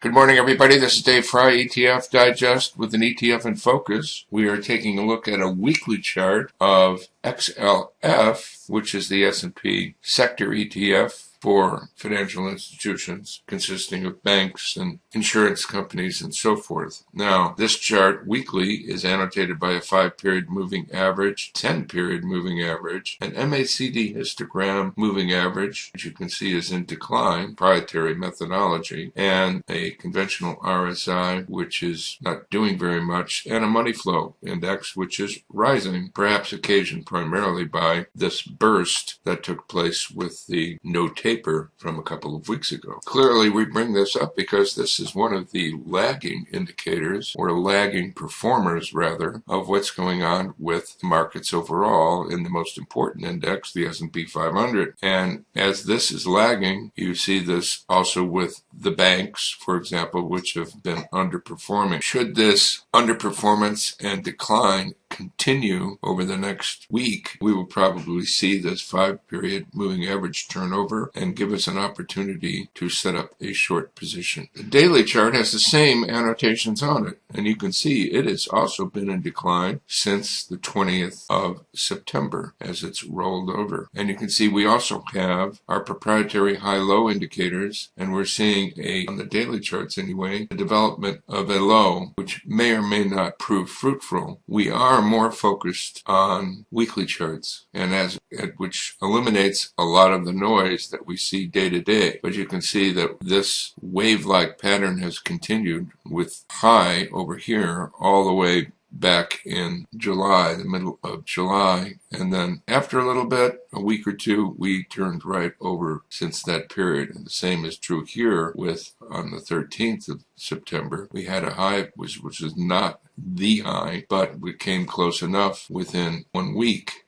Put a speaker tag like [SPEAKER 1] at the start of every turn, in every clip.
[SPEAKER 1] Good morning, everybody. This is Dave Fry, ETF Digest with an ETF in focus. We are taking a look at a weekly chart of XLF, which is the S&P Sector ETF for financial institutions consisting of banks and insurance companies and so forth. Now, this chart weekly is annotated by a 5-period moving average, 10-period moving average, an MACD histogram moving average, which you can see is in decline, proprietary methodology, and a conventional RSI, which is not doing very much, and a money flow index, which is rising, perhaps occasioned primarily by this burst that took place with the no taper from a couple of weeks ago. Clearly, we bring this up because this is one of the lagging indicators, or lagging performers rather, of what's going on with the markets overall in the most important index, the S&P 500. And as this is lagging, you see this also with the banks, for example, which have been underperforming. Should this underperformance and decline continue over the next week, we will probably see this 5-period moving average turnover and give us an opportunity to set up a short position. The daily chart has the same annotations on it, and you can see it has also been in decline since the 20th of September as it's rolled over. And you can see we also have our proprietary high-low indicators, and we're seeing on the daily charts anyway, the development of a low, which may or may not prove fruitful. We are more focused on weekly charts, and which eliminates a lot of the noise that we see day to day. But you can see that this wave-like pattern has continued with high over here all the way back in July, the middle of July, and then after a little bit, a week or two, we turned right over since that period. And the same is true here with on the 13th of September. We had a high, which is not the high, but we came close enough within 1 week.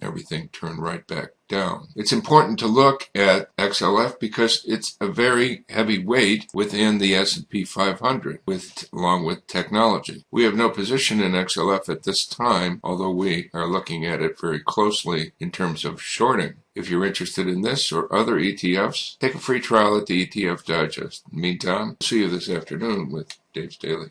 [SPEAKER 1] Everything turned right back down. It's important to look at XLF because it's a very heavy weight within the S&P 500 along with technology. We have no position in XLF at this time, although we are looking at it very closely in terms of shorting. If you're interested in this or other ETFs, take a free trial at the ETF Digest. In the meantime, see you this afternoon with Dave's Daily.